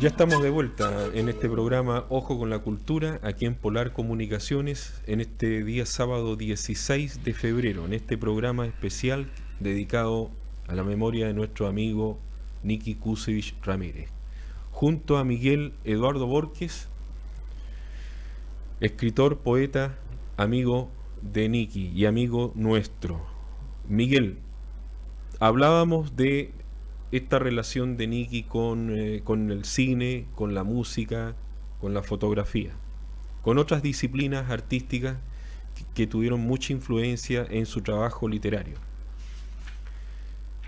Ya estamos de vuelta en este programa Ojo con la Cultura, aquí en Polar Comunicaciones, en este día sábado 16 de febrero, en este programa especial dedicado a la memoria de nuestro amigo Niki Kusevich Ramírez. Junto a Miguel Eduardo Borges, escritor, poeta, amigo de Niki y amigo nuestro. Miguel, hablábamos de esta relación de Niki con el cine, con la música, con la fotografía, con otras disciplinas artísticas que tuvieron mucha influencia en su trabajo literario.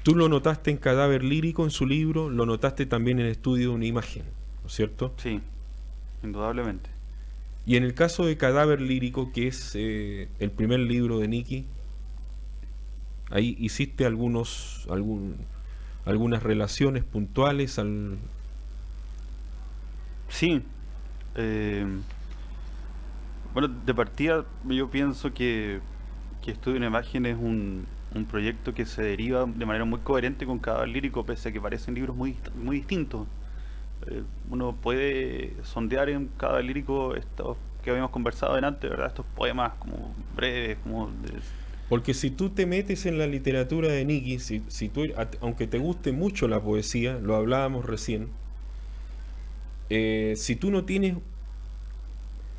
Tú lo notaste en Cadáver Lírico, en su libro, lo notaste también en Estudio de una Imagen, ¿no es cierto? Sí, indudablemente. Y en el caso de Cadáver Lírico, que es el primer libro de Niki, ahí hiciste algunas relaciones puntuales Sí, eh, bueno, de partida yo pienso que Estudio una Imagen es un proyecto que se deriva de manera muy coherente con Cadáver Lírico, pese a que parecen libros muy distintos. Uno puede sondear en Cadáver Lírico estos que habíamos conversado delante, ¿verdad? Estos poemas como breves, Porque si tú te metes en la literatura de Niki, si tú, aunque te guste mucho la poesía, lo hablábamos recién, si tú no tienes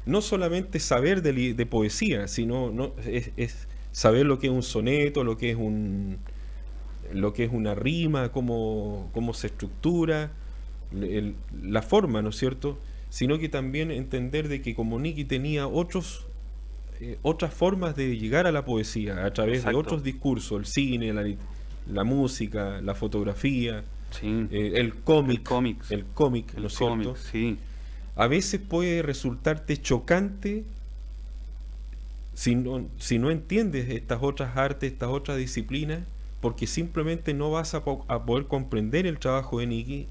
no solamente saber de poesía, sino es saber lo que es un soneto, lo que es una rima, cómo se estructura, la forma, ¿no es cierto? Sino que también entender de que como Niki tenía otras formas de llegar a la poesía a través de Exacto. otros discursos, el cine, la música, la fotografía, Sí, el el cómic, cómics, ¿no el es cómic, cierto? sí, A veces puede resultarte chocante si no entiendes estas otras artes, estas otras disciplinas, porque simplemente no vas a poder comprender el trabajo de Niki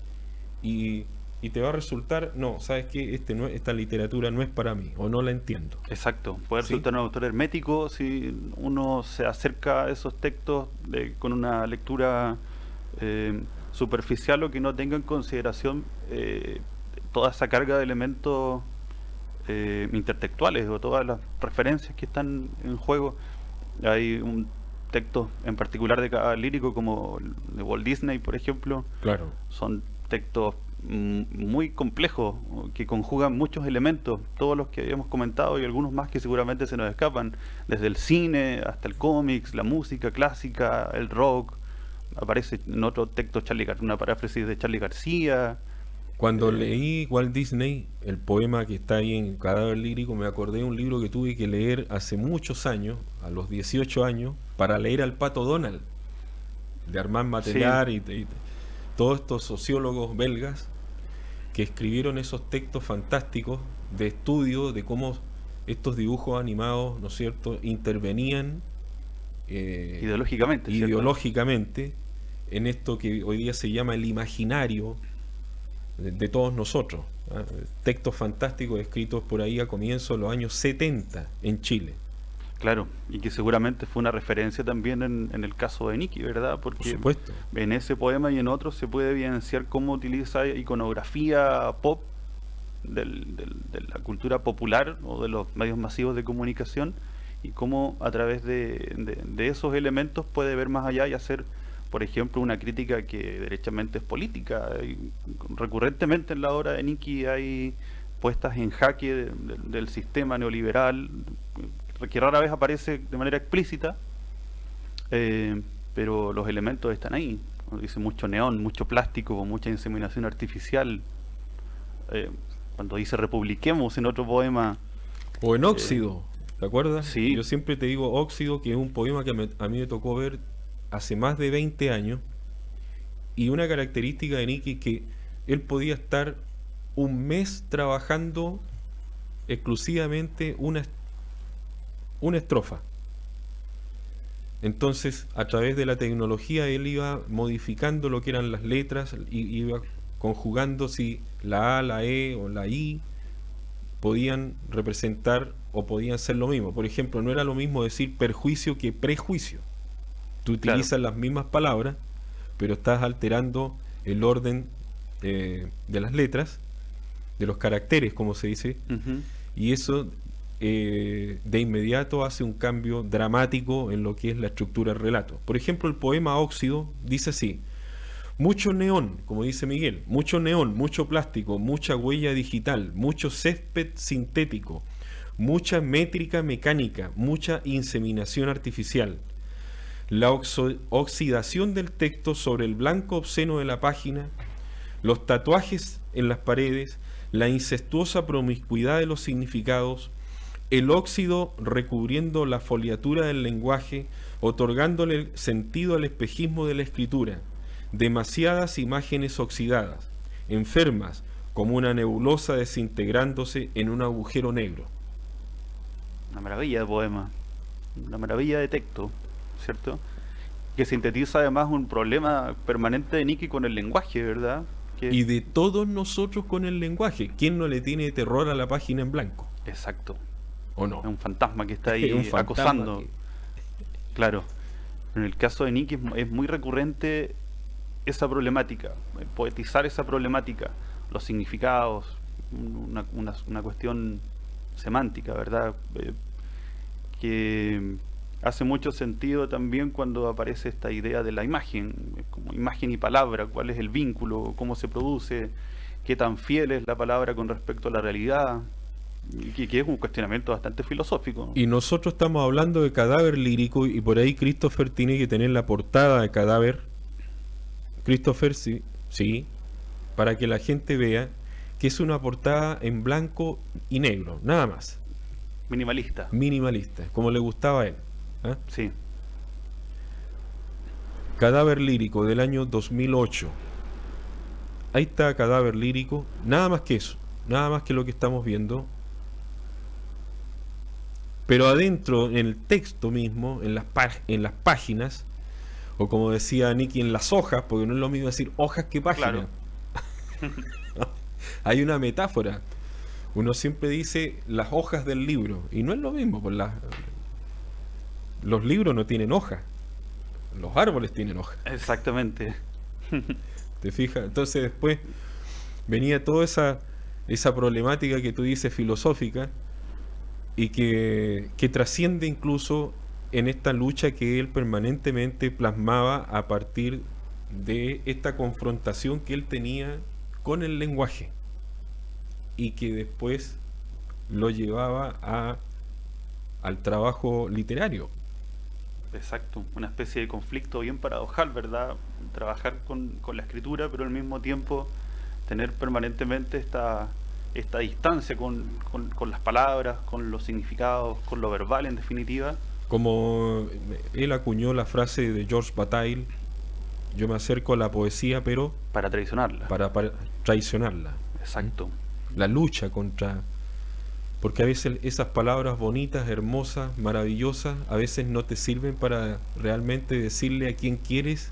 y, y te va a resultar, no, ¿sabes qué? Esta literatura no es para mí, o no la entiendo. exacto. Puede ¿Sí? resultar un autor hermético si uno se acerca a esos textos con una lectura eh, superficial o que no tenga en consideración toda esa carga de elementos intertextuales o todas las referencias que están en juego. Hay un texto en particular de cada lírico como el de Walt Disney, por ejemplo, Claro. son textos muy complejos que conjugan muchos elementos, todos los que habíamos comentado y algunos más que seguramente se nos escapan, desde el cine hasta el cómics, la música clásica, el rock. Aparece en otro texto una paráfrasis de Charlie García. Cuando eh, leí Walt Disney, el poema que está ahí en Cadáver Lírico, me acordé de un libro que tuve que leer hace muchos años, a los 18 años, para leer al Pato Donald, de Armand sí, Matelar y todos estos sociólogos belgas que escribieron esos textos fantásticos de estudio de cómo estos dibujos animados, ¿no es cierto?, intervenían ideológicamente, ¿cierto? ideológicamente en esto que hoy día se llama el imaginario de todos nosotros. ¿Ah? Textos fantásticos escritos por ahí a comienzos de los años 70 en Chile, Claro, y que seguramente fue una referencia también en el caso de Nicky, ¿verdad? por Porque supuesto. en ese poema y en otros se puede evidenciar cómo utiliza iconografía pop de la cultura popular o de los medios masivos de comunicación y cómo a través de esos elementos puede ver más allá y hacer, por ejemplo, una crítica que derechamente es política. Y recurrentemente en la obra de Nicky hay puestas en jaque del sistema neoliberal que rara vez aparece de manera explícita, pero los elementos están ahí. Dice mucho neón, mucho plástico, mucha inseminación artificial. Eh, Cuando dice republiquemos en otro poema, O en eh, Óxido, ¿te acuerdas? sí, Yo siempre te digo Óxido, que es un poema que a mí me tocó ver hace más de 20 años, y una característica de Nicky es que él podía estar un mes trabajando exclusivamente una estrofa. Entonces, a través de la tecnología, él iba modificando lo que eran las letras y iba conjugando si la A, la E o la I podían representar o podían ser lo mismo. Por ejemplo, no era lo mismo decir perjuicio que prejuicio. Tú claro, utilizas las mismas palabras, pero estás alterando el orden de las letras, de los caracteres, como se dice, Ujú. y eso de inmediato hace un cambio dramático en lo que es la estructura del relato. Por ejemplo, el poema Óxido dice así: mucho neón, como dice Miguel, mucho neón, mucho plástico, mucha huella digital, mucho césped sintético, mucha métrica mecánica, mucha inseminación artificial. La oxidación del texto sobre el blanco obsceno de la página, los tatuajes en las paredes, la incestuosa promiscuidad de los significados, el óxido recubriendo la foliatura del lenguaje, otorgándole sentido al espejismo de la escritura, demasiadas imágenes oxidadas, enfermas, como una nebulosa desintegrándose en un agujero negro. Una maravilla de poema, una maravilla de texto, ¿cierto? Que sintetiza además un problema permanente de Nicky con el lenguaje, ¿verdad? Y de todos nosotros con el lenguaje. ¿Quién no le tiene terror a la página en blanco? Exacto. ¿O no? Es un fantasma que está Es ahí un fantasma acosando. que- Claro. En el caso de Nicky es muy recurrente esa problemática, poetizar esa problemática, los significados, una cuestión semántica, ¿verdad? Que hace mucho sentido también cuando aparece esta idea de la imagen, como imagen y palabra, cuál es el vínculo, cómo se produce, qué tan fiel es la palabra con respecto a la realidad, y que es un cuestionamiento bastante filosófico. Y nosotros estamos hablando de Cadáver lírico, y por ahí Christopher tiene que tener la portada de Cadáver. Christopher, sí, sí, para que la gente vea que es una portada en blanco y negro, nada más, Minimalista, minimalista, como le gustaba a él. ¿Ah? sí. Cadáver lírico del año 2008. Ahí está Cadáver lírico, nada más que eso, nada más que lo que estamos viendo. Pero adentro, en el texto mismo, en las páginas, o como decía Nicky, en las hojas, porque no es lo mismo decir hojas que páginas. Claro. Hay una metáfora. Uno siempre dice las hojas del libro, y no es lo mismo, pues los libros no tienen hojas, los árboles tienen hojas. Exactamente. ¿Te fijas? Entonces después venía toda esa problemática que tú dices filosófica, y que trasciende incluso en esta lucha que él permanentemente plasmaba a partir de esta confrontación que él tenía con el lenguaje, y que después lo llevaba al trabajo literario. Exacto, una especie de conflicto bien paradojal, ¿verdad? Trabajar con la escritura, pero al mismo tiempo tener permanentemente esta distancia con las palabras, con los significados, con lo verbal en definitiva. Como él acuñó la frase de George Bataille: yo me acerco a la poesía, pero Para traicionarla. para traicionarla. Exacto. La lucha contra... Porque a veces esas palabras bonitas, hermosas, maravillosas, a veces no te sirven para realmente decirle a quien quieres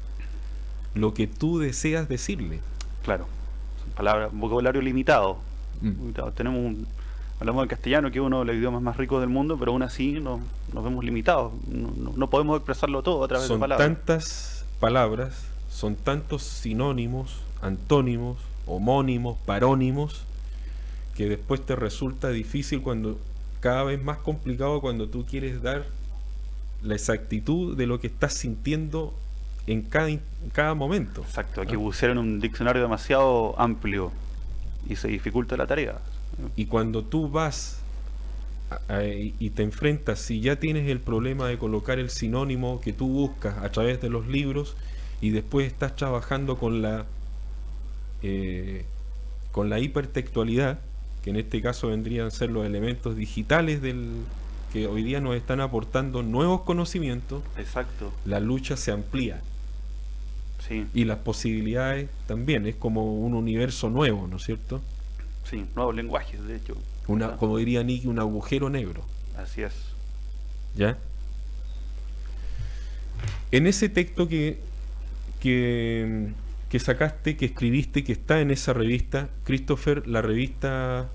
lo que tú deseas decirle. Claro. Son palabras, un vocabulario limitado. Mm. Limitado. Hablamos en castellano, que es uno de los idiomas más ricos del mundo, pero aún así nos vemos limitados. No podemos expresarlo todo a través de Son palabras. tantas palabras, son tantos sinónimos, antónimos, homónimos, parónimos, que después te resulta difícil, cuando cada vez más complicado, cuando tú quieres dar la exactitud de lo que estás sintiendo en cada momento. Exacto, hay que bucear en un diccionario demasiado amplio y se dificulta la tarea. Y cuando tú vas y te enfrentas, si ya tienes el problema de colocar el sinónimo que tú buscas a través de los libros, y después estás trabajando con la hipertextualidad, que en este caso vendrían a ser los elementos digitales que hoy día nos están aportando nuevos conocimientos, Exacto, la lucha se amplía, sí, y las posibilidades también. Es como un universo nuevo, ¿no es cierto? sí, nuevos lenguajes, de hecho. ¿Verdad? Como diría Nicky, un agujero negro. Así es. ¿Ya? En ese texto que sacaste, que escribiste, que está en esa revista, Christopher, la revista,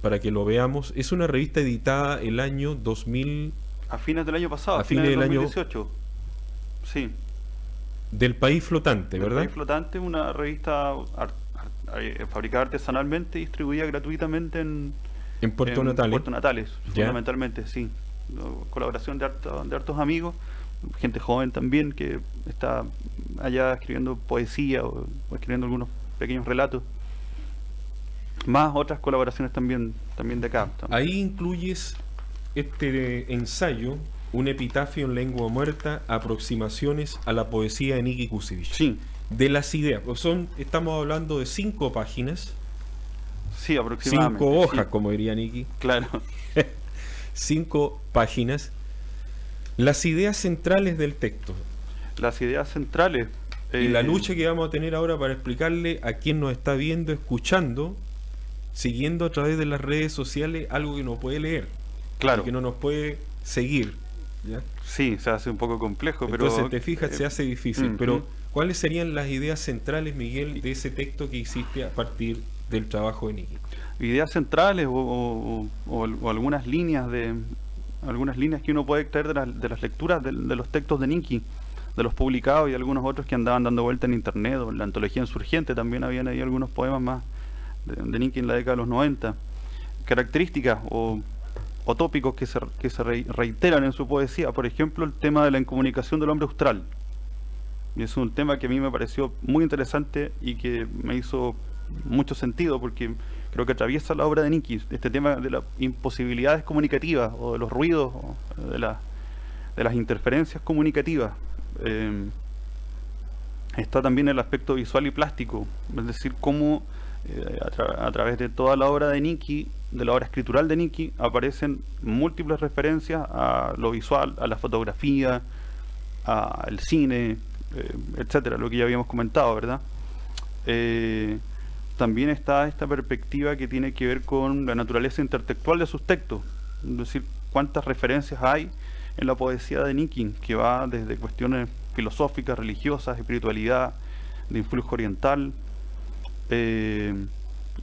para que lo veamos, es una revista editada el año 2000, A fines del año pasado, A a fines fines del del año- 2018. Sí, Del País Flotante, Del ¿verdad? País Flotante, una revista fabricada artesanalmente y distribuida gratuitamente En Puerto en Natales. Puerto Natales, Ya. fundamentalmente, sí. Colaboración de hartos amigos, gente joven también que está allá escribiendo poesía o escribiendo algunos pequeños relatos. Más otras colaboraciones también de acá. Ahí incluyes este ensayo, un epitafio en lengua muerta, aproximaciones a la poesía de Niki Kusevich. Sí, De las ideas, pues estamos hablando de 5 páginas, sí, aproximadamente. 5 hojas, Sí, como diría Niki, claro. 5 páginas. Las ideas centrales del texto Las ideas centrales. y la lucha que vamos a tener ahora para explicarle a quien nos está viendo, escuchando, siguiendo a través de las redes sociales algo que no puede leer, Claro, y que no nos puede seguir, ¿ya? sí, se hace un poco complejo, pero... Entonces, te fijas, se hace difícil. ujú. Pero, ¿cuáles serían las ideas centrales, Miguel, de ese texto que hiciste a partir del trabajo de Niki? Ideas centrales o algunas líneas que uno puede extraer de las lecturas de los textos de Niki, de los publicados y algunos otros que andaban dando vuelta en internet, o en la antología Insurgente también habían ahí algunos poemas más de Niki en la década de los 90. Características o tópicos que se reiteran en su poesía, por ejemplo el tema de la incomunicación del hombre austral. Y es un tema que a mí me pareció muy interesante y que me hizo mucho sentido porque creo que atraviesa la obra de Niki, este tema de las imposibilidades comunicativas o de los ruidos o de las interferencias comunicativas. Está también el aspecto visual y plástico, es decir, cómo a través de toda la obra de Niki, de la obra escritural de Niki, aparecen múltiples referencias a lo visual, a la fotografía, al cine, etcétera, lo que ya habíamos comentado, ¿verdad? También está esta perspectiva que tiene que ver con la naturaleza intertextual de sus textos, es decir, cuántas referencias hay en la poesía de Niki, que va desde cuestiones filosóficas, religiosas, espiritualidad, de influjo oriental,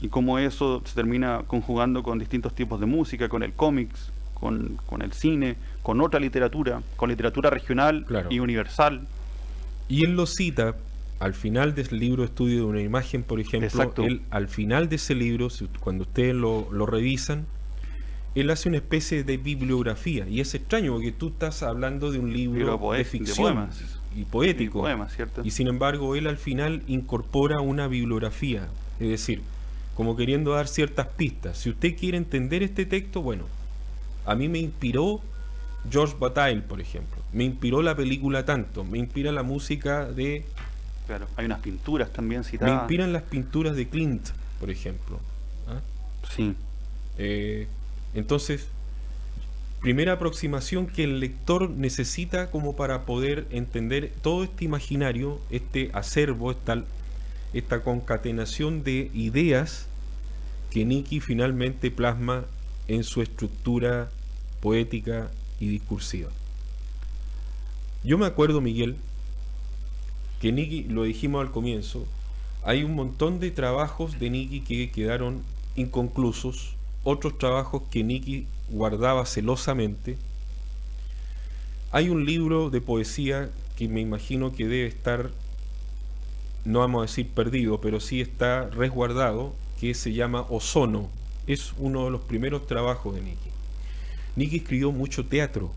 y cómo eso se termina conjugando con distintos tipos de música, con el cómics, con el cine, con otra literatura, con literatura regional Claro. y universal. Y él lo cita al final del libro Estudio de una imagen, por ejemplo. Exacto. Él, al final de ese libro, cuando ustedes lo revisan, él hace una especie de bibliografía. Y es extraño porque tú estás hablando de un libro de ficción poemas. y poético. Y poemas, ¿cierto? Y sin embargo, él al final incorpora una bibliografía. Es decir, como queriendo dar ciertas pistas. Si usted quiere entender este texto, bueno, a mí me inspiró George Bataille, por ejemplo. Me inspiró la película tanto. Me inspira la música de... Claro, hay unas pinturas también Me citadas. inspiran las pinturas de Klimt, por ejemplo. ¿Ah? Sí, Entonces, primera aproximación que el lector necesita como para poder entender todo este imaginario, este acervo, esta concatenación de ideas que Niki finalmente plasma en su estructura poética y discursiva. Yo me acuerdo, Miguel, que Niki, lo dijimos al comienzo, hay un montón de trabajos de Niki que quedaron inconclusos, otros trabajos que Niki guardaba celosamente. Hay un libro de poesía que me imagino que debe estar, no vamos a decir perdido, pero sí está resguardado, que se llama Ozono. Es uno de los primeros trabajos de Niki. Niki escribió mucho teatro.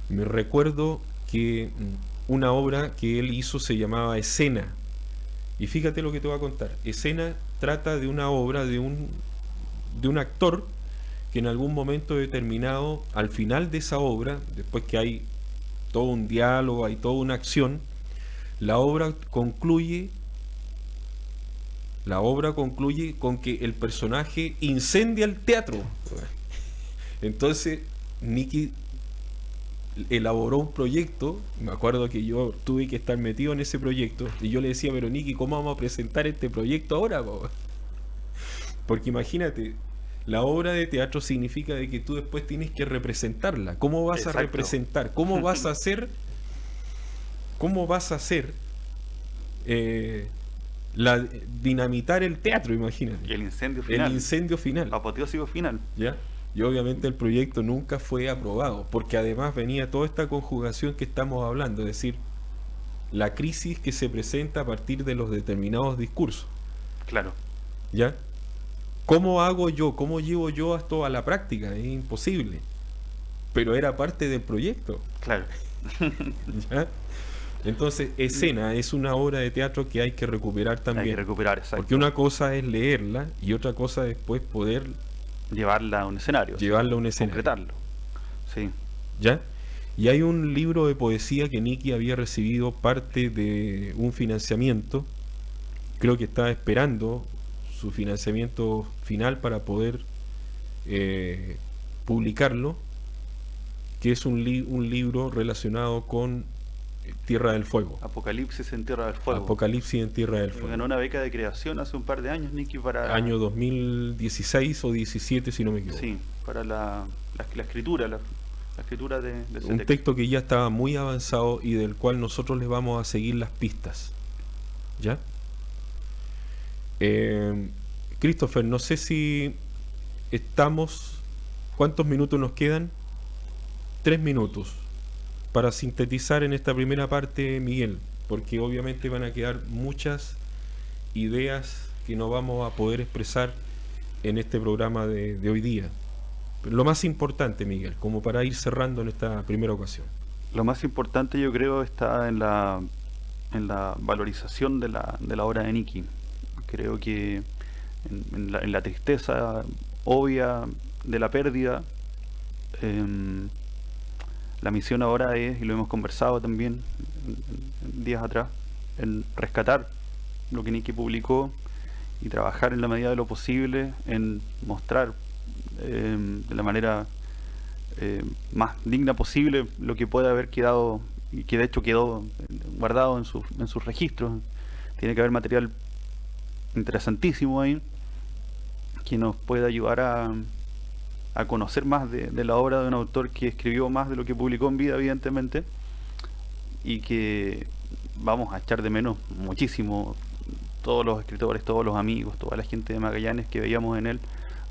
Me recuerdo que una obra que él hizo se llamaba Escena. Y fíjate lo que te voy a contar. Escena trata de una obra de un actor que en algún momento determinado, al final de esa obra, después que hay todo un diálogo, hay toda una acción, la obra concluye con que el personaje incendia el teatro. Entonces Niki elaboró un proyecto. Me acuerdo que yo tuve que estar metido en ese proyecto y yo le decía, pero Niki, ¿cómo vamos a presentar este proyecto ahora, po? Porque imagínate, la obra de teatro significa de que tú después tienes que representarla. ¿Cómo vas Exacto. a representar? ¿Cómo vas a hacer? ¿Cómo vas a hacer dinamitar el teatro? Imagínate. y el incendio final, El incendio final. apoteósico final. ¿Ya? Y obviamente el proyecto nunca fue aprobado, porque además venía toda esta conjugación que estamos hablando, es decir, la crisis que se presenta a partir de los determinados discursos. Claro. ¿Ya? ¿Cómo hago yo? ¿Cómo llevo yo esto a la práctica? Es imposible. Pero era parte del proyecto. Claro. ¿Ya? Entonces, Escena es una obra de teatro que hay que recuperar también. Hay que recuperar, exacto. Porque una cosa es leerla y otra cosa después poder llevarla a un escenario. Llevarla a un escenario. Concretarlo. Sí. ¿Ya? Y hay un libro de poesía que Nicky había recibido parte de un financiamiento. Creo que estaba esperando su financiamiento final para poder publicarlo, que es un libro relacionado con Tierra del Fuego. Apocalipsis en Tierra del Fuego. Apocalipsis en Tierra del Fuego. Ganó una beca de creación hace un par de años, Nicky, para... Año 2016 o 17, si no me equivoco. Sí, para la escritura, la escritura de ese un texto que ya estaba muy avanzado y del cual nosotros les vamos a seguir las pistas. ¿Ya? Christopher, no sé si estamos... ¿Cuántos minutos nos quedan? 3 minutos para sintetizar en esta primera parte, Miguel, porque obviamente van a quedar muchas ideas que no vamos a poder expresar en este programa de hoy día. Lo más importante, Miguel, como para ir cerrando en esta primera ocasión. Lo más importante, yo creo, está en la valorización de la obra de Nicky. Creo que en la tristeza obvia de la pérdida, la misión ahora es, y lo hemos conversado también días atrás, en rescatar lo que Nicky publicó y trabajar en la medida de lo posible en mostrar de la manera más digna posible lo que puede haber quedado, y que de hecho quedó guardado en sus registros. Tiene que haber material interesantísimo ahí que nos pueda ayudar a conocer más de la obra de un autor que escribió más de lo que publicó en vida, evidentemente, y que vamos a echar de menos muchísimo todos los escritores, todos los amigos, toda la gente de Magallanes que veíamos en él,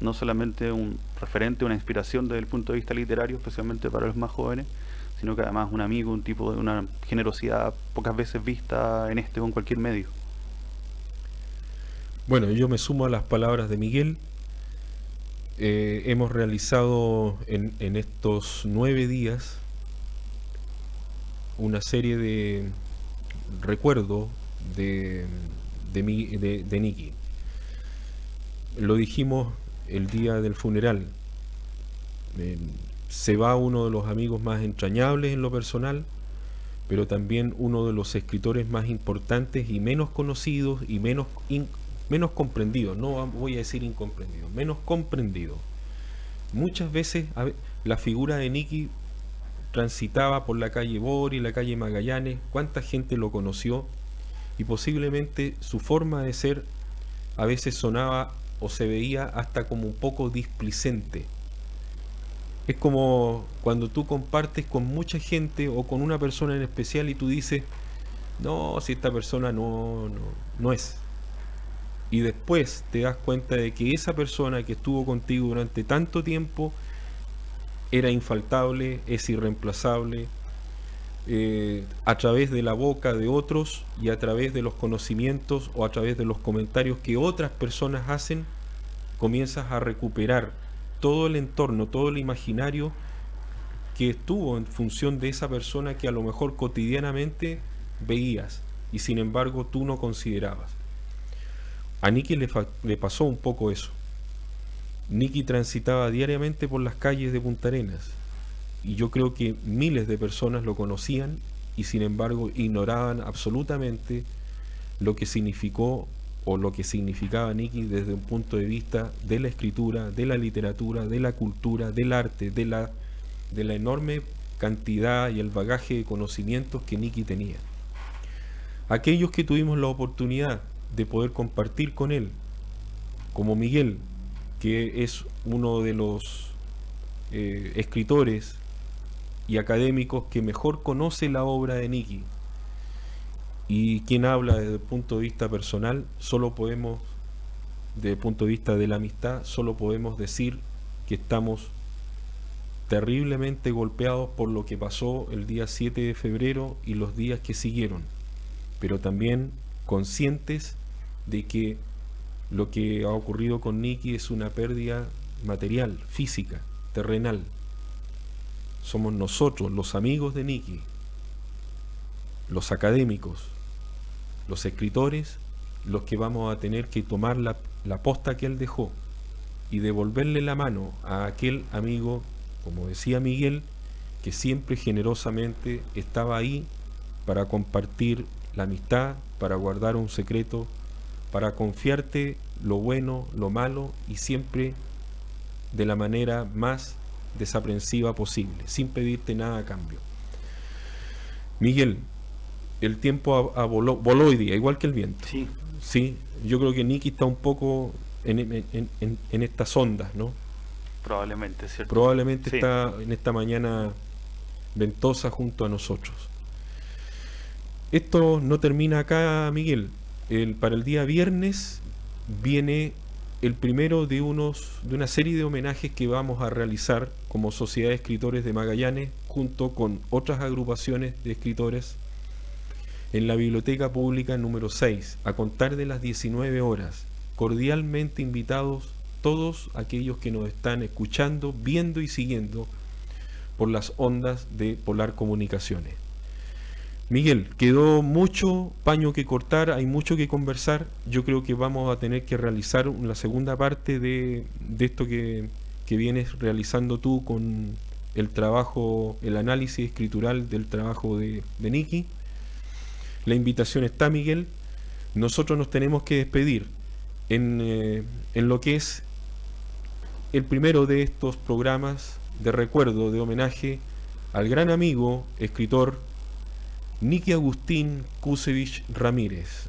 no solamente un referente, una inspiración desde el punto de vista literario, especialmente para los más jóvenes, sino que además un amigo, un tipo de una generosidad pocas veces vista en este o en cualquier medio. Bueno, yo me sumo a las palabras de Miguel. Hemos realizado en estos 9 días una serie de recuerdos de Nicky. Lo dijimos el día del funeral. Se va uno de los amigos más entrañables en lo personal, pero también uno de los escritores más importantes y menos conocidos y menos comprendido, no voy a decir incomprendido, menos comprendido. Muchas veces la figura de Nicky transitaba por la calle Bori, la calle Magallanes, cuánta gente lo conoció, y posiblemente su forma de ser a veces sonaba o se veía hasta como un poco displicente. Es como cuando tú compartes con mucha gente o con una persona en especial y tú dices, no, si esta persona no es. Y después te das cuenta de que esa persona que estuvo contigo durante tanto tiempo era infaltable, es irreemplazable, a través de la boca de otros y a través de los conocimientos o a través de los comentarios que otras personas hacen, comienzas a recuperar todo el entorno, todo el imaginario que estuvo en función de esa persona que a lo mejor cotidianamente veías y sin embargo tú no considerabas. A Nicky le pasó un poco eso. Nicky transitaba diariamente por las calles de Punta Arenas y yo creo que miles de personas lo conocían y sin embargo ignoraban absolutamente lo que significó o lo que significaba Nicky desde un punto de vista de la escritura, de la literatura, de la cultura, del arte, de la enorme cantidad y el bagaje de conocimientos que Nicky tenía. Aquellos que tuvimos la oportunidad de poder compartir con él, como Miguel, que es uno de los escritores y académicos que mejor conoce la obra de Nicky, y quien habla desde el punto de vista personal, desde el punto de vista de la amistad, solo podemos decir que estamos terriblemente golpeados por lo que pasó el día 7 de febrero y los días que siguieron. pero también conscientes de que lo que ha ocurrido con Nicky es una pérdida material, física, terrenal. Somos nosotros, los amigos de Nicky, los académicos, los escritores, los que vamos a tener que tomar la posta que él dejó y devolverle la mano a aquel amigo, como decía Miguel, que siempre generosamente estaba ahí para compartir la amistad, para guardar un secreto, para confiarte lo bueno, lo malo y siempre de la manera más desaprensiva posible, sin pedirte nada a cambio. Miguel, el tiempo voló hoy día, igual que el viento. Sí. Sí, yo creo que Nicky está un poco en estas ondas, ¿no? Probablemente, ¿cierto? Probablemente Sí. está en esta mañana ventosa junto a nosotros. Esto no termina acá, Miguel. Para el día viernes viene el primero de una serie de homenajes que vamos a realizar como Sociedad de Escritores de Magallanes junto con otras agrupaciones de escritores en la Biblioteca Pública número 6, a contar de las 19 horas. Cordialmente invitados todos aquellos que nos están escuchando, viendo y siguiendo por las ondas de Polar Comunicaciones. Miguel, quedó mucho paño que cortar, hay mucho que conversar. Yo creo que vamos a tener que realizar la segunda parte de esto que vienes realizando tú con el trabajo, el análisis escritural del trabajo de Nicky. La invitación está, Miguel. Nosotros nos tenemos que despedir en lo que es el primero de estos programas de recuerdo, de homenaje al gran amigo, escritor Nicky Agustín Kusevich Ramírez,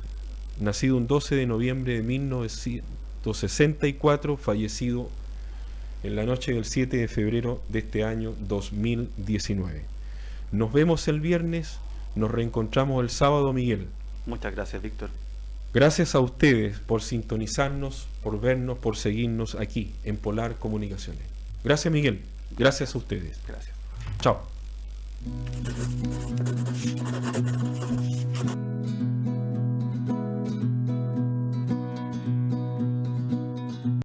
nacido un 12 de noviembre de 1964, fallecido en la noche del 7 de febrero de este año 2019. Nos vemos el viernes, nos reencontramos el sábado, Miguel. Muchas gracias, Víctor. Gracias a ustedes por sintonizarnos, por vernos, por seguirnos aquí en Polar Comunicaciones. Gracias, Miguel. Gracias a ustedes. Gracias. Chao.